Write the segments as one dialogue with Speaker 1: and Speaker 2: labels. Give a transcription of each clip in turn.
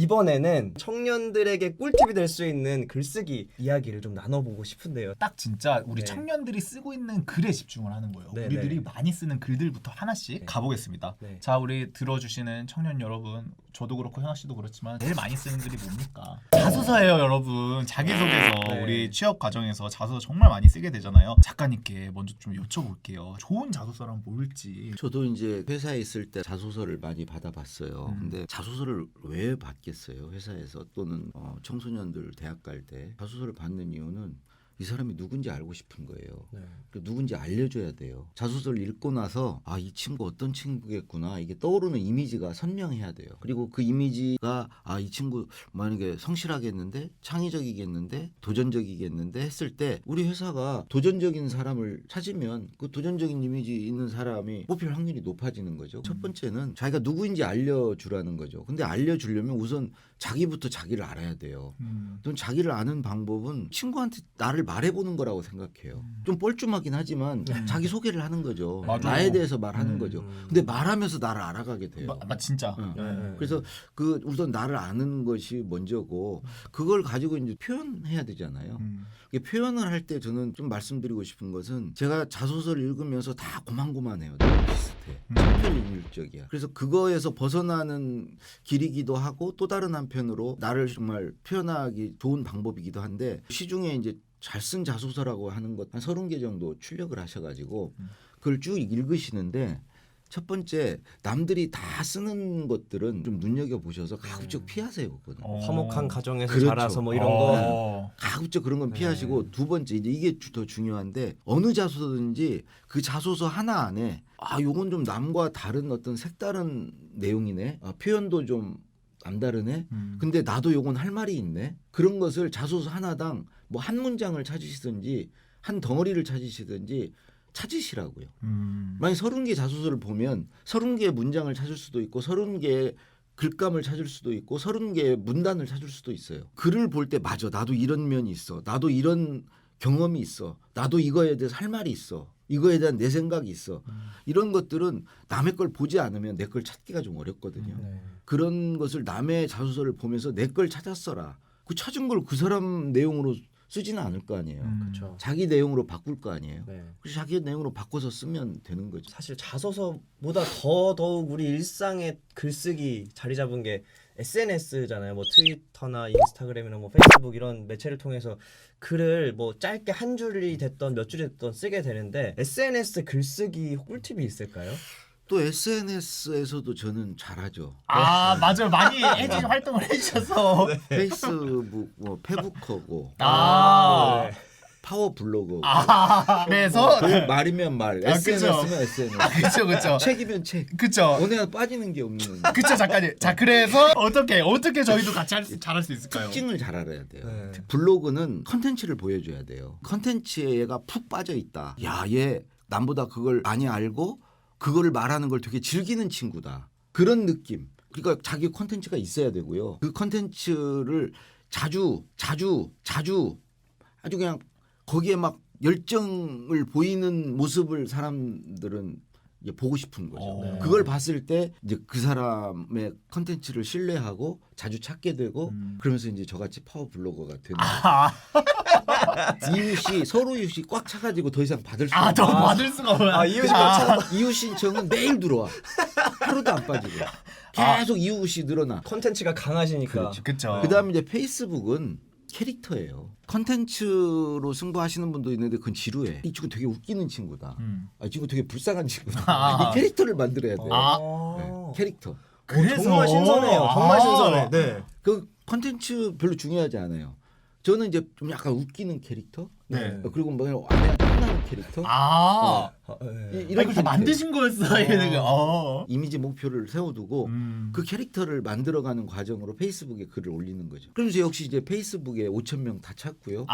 Speaker 1: 이번에는 청년들에게 꿀팁이 될 수 있는 글쓰기 이야기를 좀 나눠보고 싶은데요.
Speaker 2: 딱 진짜 우리
Speaker 1: 네.
Speaker 2: 청년들이 쓰고 있는 글에 집중을 하는 거예요.
Speaker 1: 네,
Speaker 2: 우리들이
Speaker 1: 네.
Speaker 2: 많이 쓰는 글들부터 하나씩
Speaker 1: 네.
Speaker 2: 가보겠습니다.
Speaker 1: 네.
Speaker 2: 자, 우리 들어주시는 청년 여러분, 저도 그렇고 현아 씨도 그렇지만 제일 많이 쓰는 글이 뭡니까? 자소서예요, 여러분. 자기소개서
Speaker 1: 네.
Speaker 2: 우리 취업 과정에서 자소서 정말 많이 쓰게 되잖아요. 작가님께 먼저 좀 여쭤볼게요. 좋은 자소서란 뭘지.
Speaker 3: 저도 이제 회사에 있을 때 자소서를 많이 받아봤어요. 근데 자소서를 왜 받겠어요? 회사에서 또는 청소년들 대학 갈 때 자소서를 받는 이유는 이 사람이 누군지 알고 싶은 거예요.
Speaker 1: 네.
Speaker 3: 누군지 알려줘야 돼요. 자소서를 읽고 나서 아, 이 친구 어떤 친구겠구나 이게 떠오르는 이미지가 선명해야 돼요. 그리고 그 이미지가 아, 이 친구 만약에 성실하겠는데 창의적이겠는데 도전적이겠는데 했을 때 우리 회사가 도전적인 사람을 찾으면 그 도전적인 이미지 있는 사람이 뽑힐 확률이 높아지는 거죠. 첫 번째는 자기가 누구인지 알려주라는 거죠. 근데 알려주려면 우선 자기부터 자기를 알아야 돼요. 또 자기를 아는 방법은 친구한테 나를 말해보는 거라고 생각해요. 좀 뻘쭘하긴 하지만 자기 소개를 하는 거죠.
Speaker 2: 맞아요.
Speaker 3: 나에 대해서 말하는 거죠. 근데 말하면서 나를 알아가게 돼요.
Speaker 2: 진짜.
Speaker 3: 응.
Speaker 1: 네.
Speaker 3: 그래서 그 우선 나를 아는 것이 먼저고 그걸 가지고 이제 표현해야 되잖아요. 이게 표현을 할 때 저는 좀 말씀드리고 싶은 것은 제가 자소서를 읽으면서 다 고만고만해요. 너무 비슷해. 천편일률적이야. 그래서 그거에서 벗어나는 길이기도 하고 또 다른 한편으로 나를 정말 표현하기 좋은 방법이기도 한데 시중에 이제 잘 쓴 자소서라고 하는 것 한 30개 정도 출력을 하셔가지고 그걸 쭉 읽으시는데 첫 번째 남들이 다 쓰는 것들은 좀 눈여겨보셔서 가급적 피하세요. 그거는.
Speaker 1: 화목한 가정에서
Speaker 3: 그렇죠.
Speaker 1: 자라서 뭐 이런 거.
Speaker 2: 거.
Speaker 3: 가급적 그런 건 피하시고 두 번째 이제 이게 더 중요한데 어느 자소서든지 그 자소서 하나 안에 아 요건 좀 남과 다른 어떤 색다른 내용이네. 아, 표현도 좀 남다르네. 근데 나도 요건 할 말이 있네. 그런 것을 자소서 하나당 뭐 한 문장을 찾으시든지 한 덩어리를 찾으시든지 찾으시라고요. 만약 30개 자소서를 보면 30개의 문장을 찾을 수도 있고 30개의 글감을 찾을 수도 있고 30개의 문단을 찾을 수도 있어요. 글을 볼 때 맞아. 나도 이런 면이 있어. 나도 이런 경험이 있어. 나도 이거에 대해서 할 말이 있어. 이거에 대한 내 생각이 있어. 이런 것들은 남의 걸 보지 않으면 내 걸 찾기가 좀 어렵거든요.
Speaker 1: 네.
Speaker 3: 그런 것을 남의 자소서를 보면서 내 걸 찾았어라. 그 찾은 걸 그 사람 내용으로 쓰지는 않을 거 아니에요.
Speaker 1: 그렇죠.
Speaker 3: 자기 내용으로 바꿀 거 아니에요.
Speaker 1: 네.
Speaker 3: 그래서 자기 내용으로 바꿔서 쓰면 되는 거죠.
Speaker 1: 사실 자소서보다 더더욱 우리 일상의 글쓰기 자리 잡은 게 SNS잖아요. 뭐 트위터나 인스타그램이나 뭐 페이스북 이런 매체를 통해서 글을 뭐 짧게 한 줄이 됐던 몇 줄이 됐던 쓰게 되는데 SNS 글쓰기 꿀팁이 있을까요?
Speaker 3: 또 SNS에서도 저는 잘하죠.
Speaker 2: 아, 맞아요. 많이 활동을 해주셔서.
Speaker 3: 페이스북, 뭐 페북하고
Speaker 2: 아.
Speaker 1: 네.
Speaker 3: 파워 블로그.
Speaker 2: 그래서
Speaker 3: 그 말이면 말,
Speaker 2: 아,
Speaker 3: SNS면
Speaker 2: 그쵸.
Speaker 3: SNS.
Speaker 2: 그쵸.
Speaker 3: 책이면 책.
Speaker 2: 그쵸.
Speaker 3: 어느 하나 빠지는 게 없는.
Speaker 2: 그쵸, 작가님. 자, 그래서 어떻게 저희도 같이 잘할 수 있을까요?
Speaker 3: 특징을 잘 알아야 돼요.
Speaker 1: 네.
Speaker 3: 블로그는 컨텐츠를 보여줘야 돼요. 컨텐츠에 얘가 푹 빠져 있다. 야, 얘 남보다 그걸 많이 알고 그거를 말하는 걸 되게 즐기는 친구다. 그런 느낌. 그러니까 자기 컨텐츠가 있어야 되고요. 그 컨텐츠를 자주 아주 그냥 거기에 막 열정을 보이는 모습을 사람들은 이제 보고 싶은 거죠.
Speaker 2: 네.
Speaker 3: 그걸 봤을 때 이제 그 사람의 컨텐츠를 신뢰하고 자주 찾게 되고 그러면서 이제 저같이 파워 블로거가 되는 이웃이 서로 이웃이 꽉 차가지고 더 이상 받을 수가
Speaker 2: 더
Speaker 3: 없어요.
Speaker 2: 받을 수가 없어요.
Speaker 1: 이웃이 꽉
Speaker 3: 이웃 신청은 매일 들어와. 하루도 안 빠지고 계속 이웃이 늘어나.
Speaker 1: 콘텐츠가 강하시니까.
Speaker 2: 그쵸.
Speaker 3: 그다음에 이제 페이스북은 캐릭터예요. 컨텐츠로 승부하시는 분도 있는데 그건 지루해. 이 친구 되게 웃기는 친구다. 이 친구 되게 불쌍한 친구다. 이 캐릭터를 만들어야 돼요. 네, 캐릭터.
Speaker 2: 그래서
Speaker 1: 정말 신선해요. 정말 신선해. 네.
Speaker 3: 그 컨텐츠 별로 중요하지 않아요. 저는 이제 좀 약간 웃기는 캐릭터,
Speaker 2: 네.
Speaker 3: 그리고 뭐 아내한테 혼나는 캐릭터,
Speaker 1: 네.
Speaker 3: 이런
Speaker 2: 이거 다 만드신 거였어요.
Speaker 3: 이미지 목표를 세워두고 그 캐릭터를 만들어가는 과정으로 페이스북에 글을 올리는 거죠. 그러면서 역시 이제 페이스북에 5,000명 다 찾고요.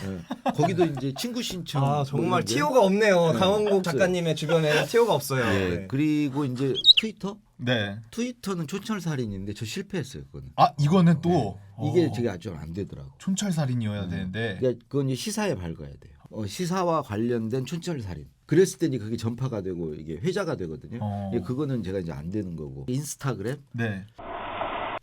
Speaker 3: 네. 거기도 이제 친구 신청.
Speaker 1: 정말
Speaker 3: 뭐 이런 게.
Speaker 1: 티오가 없네요.
Speaker 3: 네.
Speaker 1: 강원국 작가님의 주변에 티오가 없어요.
Speaker 3: 예,
Speaker 1: 네.
Speaker 3: 그리고 이제 트위터.
Speaker 2: 네.
Speaker 3: 트위터는 촌철살인인데 저 실패했어요. 그거는.
Speaker 2: 이거는 또
Speaker 3: 이게 제가 좀 안 되더라고.
Speaker 2: 촌철살인이어야 되는데.
Speaker 3: 그러니까 그건 이제 시사에 밝아야 돼요. 시사와 관련된 촌철살인. 그랬을 때 이제 그게 전파가 되고 이게 회자가 되거든요. 그거는 제가 이제 안 되는 거고. 인스타그램.
Speaker 2: 네.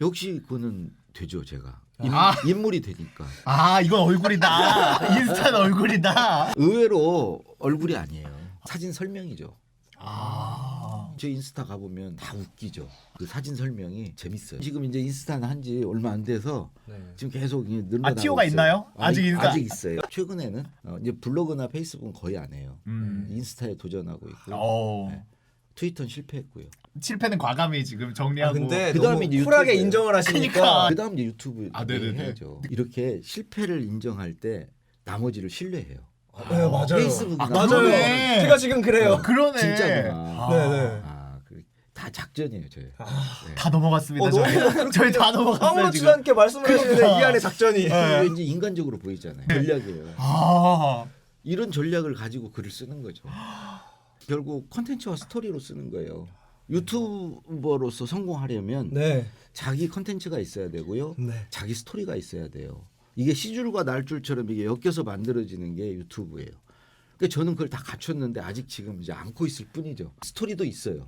Speaker 3: 역시 그거는 되죠 제가.
Speaker 2: 아.
Speaker 3: 인물이 되니까.
Speaker 2: 아 이건 얼굴이다. 인스타는 얼굴이다.
Speaker 3: 의외로 얼굴이 아니에요. 사진 설명이죠.
Speaker 2: 아.
Speaker 3: 제 인스타 가보면 다 웃기죠. 그 사진 설명이 재밌어요. 지금 이제 인스타는 한지 얼마 안 돼서
Speaker 1: 네.
Speaker 3: 지금 계속 늘어나고
Speaker 2: 티오가
Speaker 3: 있어요.
Speaker 2: 있나요? 아직 인스타?
Speaker 3: 아직 있어요. 최근에는 이제 블로그나 페이스북은 거의 안 해요. 인스타에 도전하고 있고요. 네. 트위터는 실패했고요.
Speaker 2: 실패는 과감히 지금 정리하고.
Speaker 1: 근데
Speaker 3: 그다음에
Speaker 1: 너무
Speaker 3: 이제
Speaker 1: 쿨하게
Speaker 3: 유튜브예요.
Speaker 1: 인정을 하시니까
Speaker 2: 그러니까.
Speaker 3: 그다음 이제 유튜브
Speaker 2: 네네네.
Speaker 3: 해야죠. 이렇게 실패를 인정할 때 나머지를 신뢰해요.
Speaker 1: 네, 맞아요.
Speaker 3: 페이스북이나
Speaker 1: 맞아요.
Speaker 2: 그러네.
Speaker 1: 제가 지금 그래요.
Speaker 2: 그러네.
Speaker 3: 진짜구나.
Speaker 2: 아.
Speaker 1: 네네.
Speaker 3: 다 작전이에요, 저희. 네.
Speaker 2: 다 넘어갔습니다.
Speaker 1: 너무
Speaker 2: 저희 다 넘어갔어요
Speaker 1: 아무렇지도
Speaker 2: 지금.
Speaker 1: 않게 말씀을 하시는데
Speaker 2: 그러니까.
Speaker 1: 이 안에 작전이.
Speaker 2: 네.
Speaker 3: 왠지 인간적으로 보이잖아요. 전략이에요.
Speaker 2: 아.
Speaker 3: 이런 전략을 가지고 글을 쓰는 거죠. 결국 컨텐츠와 스토리로 쓰는 거예요. 유튜버로서 성공하려면
Speaker 1: 네.
Speaker 3: 자기 컨텐츠가 있어야 되고요.
Speaker 1: 네.
Speaker 3: 자기 스토리가 있어야 돼요. 이게 시줄과 날줄처럼 이게 엮여서 만들어지는 게 유튜브예요. 그러니까 저는 그걸 다 갖췄는데 아직 지금 이제 안고 있을 뿐이죠. 스토리도 있어요.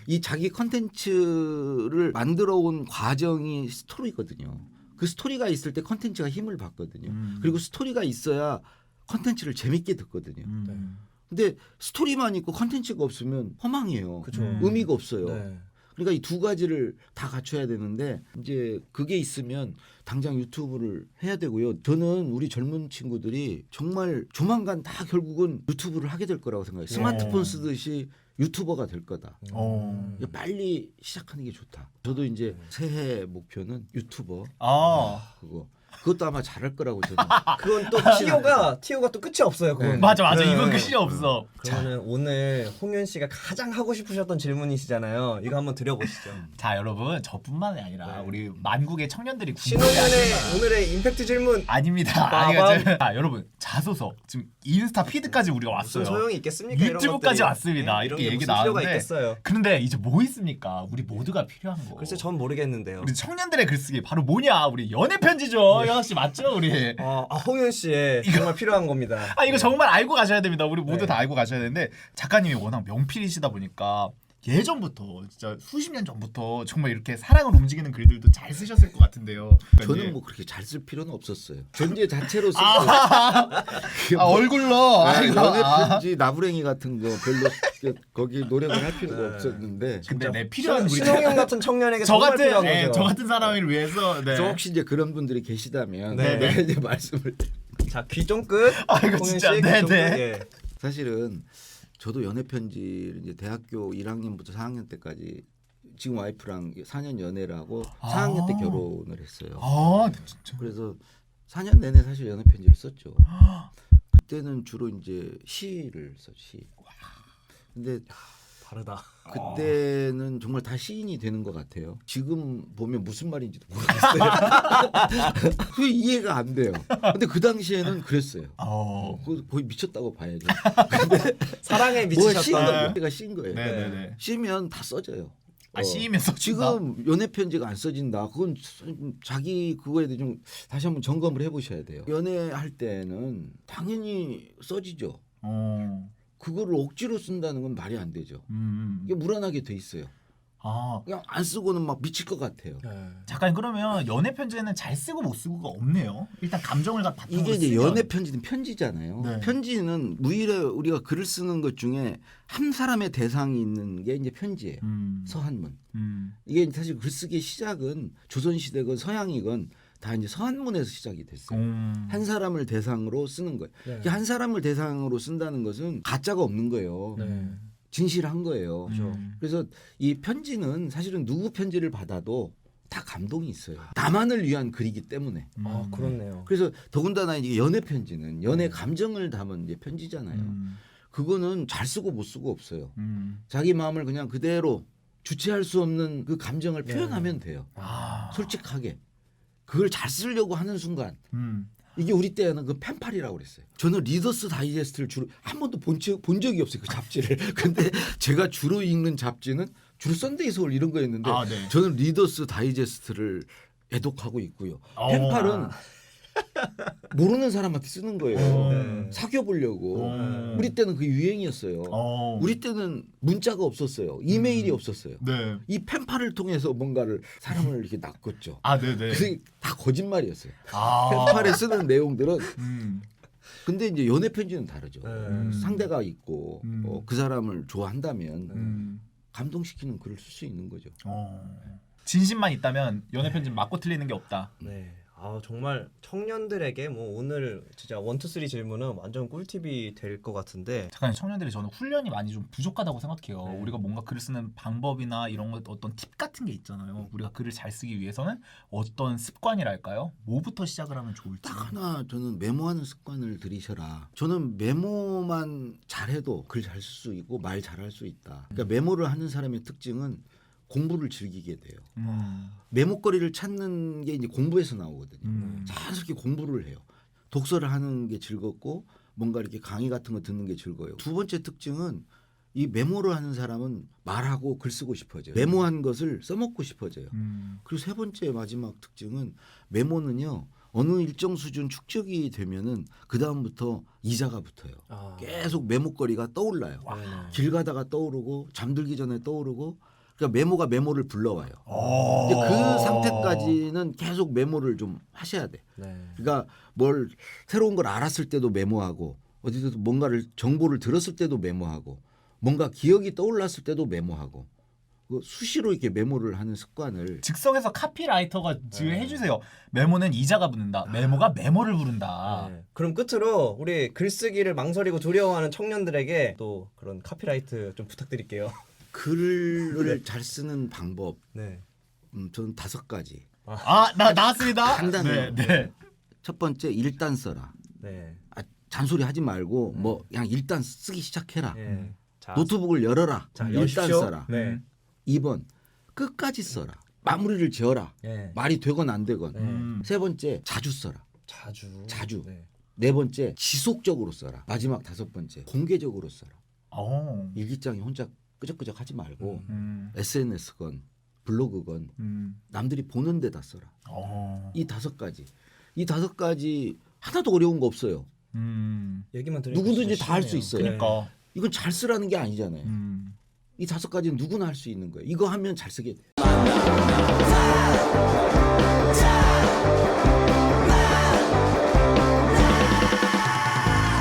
Speaker 3: 이 자기 컨텐츠를 만들어 온 과정이 스토리거든요. 그 스토리가 있을 때 컨텐츠가 힘을 받거든요. 그리고 스토리가 있어야 컨텐츠를 재밌게 듣거든요. 근데 스토리만 있고 컨텐츠가 없으면 허망해요.
Speaker 1: 그죠.
Speaker 3: 의미가 없어요.
Speaker 1: 네.
Speaker 3: 그러니까 이 두 가지를 다 갖춰야 되는데 이제 그게 있으면 당장 유튜브를 해야 되고요. 저는 우리 젊은 친구들이 정말 조만간 다 결국은 유튜브를 하게 될 거라고 생각해요. 스마트폰 쓰듯이 유튜버가 될 거다. 그러니까 빨리 시작하는 게 좋다. 저도 이제 새해 목표는 유튜버. 그것도 아마 잘할 거라고 저는.
Speaker 1: 그건 또 티오가 또 끝이 없어요. 그건.
Speaker 2: 맞아.
Speaker 1: 네.
Speaker 2: 이건 끝이 없어.
Speaker 1: 그러면 오늘 홍윤 씨가 가장 하고 싶으셨던 질문이시잖아요. 이거 한번 드려보시죠.
Speaker 2: 자 여러분 저뿐만이 아니라
Speaker 1: 네.
Speaker 2: 우리 만국의 청년들이
Speaker 1: 신호년의 오늘의 임팩트 질문.
Speaker 2: 아닙니다. 자 여러분 자소서 지금 인스타 피드까지 우리가 왔어요.
Speaker 1: 무슨 소용이 있겠습니까? 이런
Speaker 2: 유튜브까지
Speaker 1: 것들이.
Speaker 2: 왔습니다.
Speaker 1: 네,
Speaker 2: 이렇게
Speaker 1: 이런 게
Speaker 2: 얘기
Speaker 1: 무슨 필요가
Speaker 2: 나왔는데
Speaker 1: 있겠어요.
Speaker 2: 그런데 이제 뭐 있습니까? 우리 모두가 필요한 거.
Speaker 1: 글쎄 전 모르겠는데요.
Speaker 2: 우리 청년들의 글쓰기 바로 뭐냐? 우리 연애 편지죠. 영학 씨 맞죠? 우리.
Speaker 1: 홍윤 씨의 정말 필요한 겁니다.
Speaker 2: 이거 정말 알고 가셔야 됩니다. 우리 모두
Speaker 1: 네.
Speaker 2: 다 알고 가셔야 되는데 작가님이 워낙 명필이시다 보니까 예전부터 진짜 수십 년 전부터 정말 이렇게 사랑을 움직이는 글들도 잘 쓰셨을 것 같은데요.
Speaker 3: 저는 뭐 그렇게 잘 쓸 필요는 없었어요. 존재 자체로 쓴
Speaker 2: 얼굴로
Speaker 3: 연애 편지 나부랭이 같은 거 별로 거기 노력을 할 필요가 없었는데.
Speaker 2: 근데 내 필요한 우리
Speaker 1: 신홍영 같은 청년에게
Speaker 2: 저
Speaker 1: 정말
Speaker 2: 같은
Speaker 1: 필요한 거죠.
Speaker 2: 저 같은 사람을 위해서 네.
Speaker 3: 저 혹시 이제 그런 분들이 계시다면
Speaker 1: 네.
Speaker 3: 내가 이제 말씀을
Speaker 1: 자, 귀 좀 끝.
Speaker 2: 이거
Speaker 1: 홍윤
Speaker 2: 진짜
Speaker 1: 씨,
Speaker 2: 네,
Speaker 1: 귀좀
Speaker 2: 네.
Speaker 1: 끝. 예.
Speaker 3: 사실은 저도 연애 편지를 이제 대학교 1학년부터 4학년 때까지 지금 와이프랑 4년 연애를 하고 4학년 때 결혼을 했어요.
Speaker 2: 진짜.
Speaker 3: 그래서 4년 내내 사실 연애 편지를 썼죠. 그때는 주로 이제 시를 썼지. 근데
Speaker 1: 다르다.
Speaker 3: 그때는 정말 다 시인이 되는 것 같아요. 지금 보면 무슨 말인지도 모르겠어요. 그게 이해가 안 돼요. 근데 그 당시에는 그랬어요. 그거 거의 미쳤다고 봐야죠. 근데
Speaker 1: 사랑에
Speaker 3: 뭐가 씌인
Speaker 1: 미치셨다.
Speaker 3: 거예요. 내가 씌인 거예요.
Speaker 2: 네네네.
Speaker 3: 씌면 다 써져요.
Speaker 2: 시이면서
Speaker 3: 지금 연애 편지가 안 써진다. 그건 자기 그거에 대해 좀 다시 한번 점검을 해보셔야 돼요. 연애할 때는 당연히 써지죠. 그거를 억지로 쓴다는 건 말이 안 되죠. 이게 무난하게 돼 있어요. 그냥 안 쓰고는 막 미칠 것 같아요.
Speaker 2: 작가님 그러면 연애 편지에는 잘 쓰고 못 쓰고가 없네요. 일단 감정을 다 바탕으로
Speaker 3: 이게 이제
Speaker 2: 쓰면.
Speaker 3: 연애 편지는 편지잖아요.
Speaker 2: 네.
Speaker 3: 편지는 무일에 우리가 글을 쓰는 것 중에 한 사람의 대상이 있는 게 이제 편지예요. 서한문. 이게 사실 글쓰기의 시작은 조선시대건 서양이건 다 이제 서한문에서 시작이 됐어요. 한 사람을 대상으로 쓰는 거예요.
Speaker 1: 네.
Speaker 3: 한 사람을 대상으로 쓴다는 것은 가짜가 없는 거예요.
Speaker 1: 네.
Speaker 3: 진실한 거예요.
Speaker 1: 그렇죠.
Speaker 3: 그래서 이 편지는 사실은 누구 편지를 받아도 다 감동이 있어요. 나만을 위한 글이기 때문에.
Speaker 1: 그렇네요.
Speaker 3: 그래서 더군다나 이게 연애 편지는 연애 감정을 담은 이제 편지잖아요. 그거는 잘 쓰고 못 쓰고 없어요. 자기 마음을 그냥 그대로 주체할 수 없는 그 감정을 표현하면 돼요. 솔직하게. 그걸 잘 쓰려고 하는 순간 이게 우리 때는 그 펜팔이라고 그랬어요. 저는 리더스 다이제스트를 주로 한 번도 본 적이 없어요. 그 잡지를. 근데 제가 주로 읽는 잡지는 주로 썬데이 서울 이런 거였는데
Speaker 2: 네.
Speaker 3: 저는 리더스 다이제스트를 애독하고 있고요. 펜팔은 모르는 사람한테 쓰는 거예요.
Speaker 1: 네.
Speaker 3: 사귀어 보려고.
Speaker 2: 음.
Speaker 3: 우리 때는 그게 유행이었어요. 우리 때는 문자가 없었어요. 이메일이 없었어요.
Speaker 2: 네.
Speaker 3: 이 펜팔을 통해서 뭔가를 사람을 이렇게 낚았죠.
Speaker 2: 아, 네네.
Speaker 3: 그게 다 거짓말이었어요.
Speaker 2: 아.
Speaker 3: 펜팔에 쓰는 내용들은.
Speaker 2: 음.
Speaker 3: 근데 이제 연애 편지는 다르죠.
Speaker 1: 네.
Speaker 3: 상대가 있고 그 사람을 좋아한다면
Speaker 2: 음.
Speaker 3: 감동시키는 글을 쓸 수 있는 거죠.
Speaker 2: 진심만 있다면 연애 편지 맞고 틀리는 게 없다.
Speaker 1: 네. 아 정말 청년들에게 뭐 오늘 진짜 1, 2, 3 질문은 완전 꿀팁이 될 것 같은데
Speaker 2: 잠깐 청년들이 저는 훈련이 많이 좀 부족하다고 생각해요.
Speaker 1: 네.
Speaker 2: 우리가 뭔가 글을 쓰는 방법이나 이런 것 어떤 팁 같은 게 있잖아요. 우리가 글을 잘 쓰기 위해서는 어떤 습관이랄까요? 뭐부터 시작을 하면 좋을지.
Speaker 3: 딱 하나 저는 메모하는 습관을 들이셔라. 저는 메모만 잘해도 글 잘 쓸 수 있고 말 잘할 수 있다. 그러니까 메모를 하는 사람의 특징은 공부를 즐기게 돼요. 메모거리를 찾는 게 이제 공부에서 나오거든요. 자연스럽게 공부를 해요. 독서를 하는 게 즐겁고 뭔가 이렇게 강의 같은 거 듣는 게 즐거워요. 두 번째 특징은 이 메모를 하는 사람은 말하고 글 쓰고 싶어져요. 메모한 것을 써먹고 싶어져요. 그리고 세 번째 마지막 특징은 메모는요. 어느 일정 수준 축적이 되면은 그 다음부터 이자가 붙어요.
Speaker 1: 아.
Speaker 3: 계속 메모거리가 떠올라요.
Speaker 1: 네네.
Speaker 3: 길 가다가 떠오르고 잠들기 전에 떠오르고 그러니까 메모가 메모를 불러와요.
Speaker 2: 어.
Speaker 3: 근데 그 상태까지는 계속 메모를 좀 하셔야 돼.
Speaker 1: 네.
Speaker 3: 그러니까 뭘 새로운 걸 알았을 때도 메모하고 어디서 뭔가를 정보를 들었을 때도 메모하고 뭔가 기억이 떠올랐을 때도 메모하고 그 수시로 이렇게 메모를 하는 습관을
Speaker 2: 즉석에서 카피라이터가 지금
Speaker 1: 네.
Speaker 2: 해주세요. 메모는 이자가 붙는다. 메모가 메모를 부른다.
Speaker 1: 네. 그럼 끝으로 우리 글쓰기를 망설이고 두려워하는 청년들에게 또 그런 카피라이트 좀 부탁드릴게요.
Speaker 3: 글을 잘 쓰는 방법
Speaker 1: 네.
Speaker 3: 저는 5가지.
Speaker 2: 아, 나왔습니다.
Speaker 3: 간단해요.
Speaker 2: 네.
Speaker 3: 첫 번째 일단 써라.
Speaker 1: 네.
Speaker 3: 잔소리 하지 말고 뭐 그냥 일단 쓰기 시작해라.
Speaker 1: 예. 자,
Speaker 3: 노트북을 열어라.
Speaker 1: 자,
Speaker 3: 일단
Speaker 1: 여십시오.
Speaker 3: 써라.
Speaker 1: 네.
Speaker 3: 2번 끝까지 써라. 마무리를 지어라.
Speaker 1: 예.
Speaker 3: 말이 되건 안 되건.
Speaker 1: 네.
Speaker 3: 세 번째 자주 써라.
Speaker 1: 자주.
Speaker 3: 네.
Speaker 1: 네.
Speaker 3: 4번째 지속적으로 써라. 마지막 5번째 공개적으로 써라.
Speaker 2: 어.
Speaker 3: 일기장에 혼자 끄적끄적 하지 말고
Speaker 2: 음.
Speaker 3: SNS건 블로그건 남들이 보는 데다 써라.
Speaker 2: 어.
Speaker 3: 이 5가지. 이 5가지 하나도 어려운 거 없어요.
Speaker 1: 얘기만 들으니까
Speaker 3: 누구든지
Speaker 1: 진짜
Speaker 3: 다 할 수
Speaker 1: 쉽네요.
Speaker 3: 있어요.
Speaker 2: 그러니까.
Speaker 3: 이건 잘 쓰라는 게 아니잖아요. 이 5가지는 누구나 할 수 있는 거예요. 이거 하면 잘 쓰게 돼요.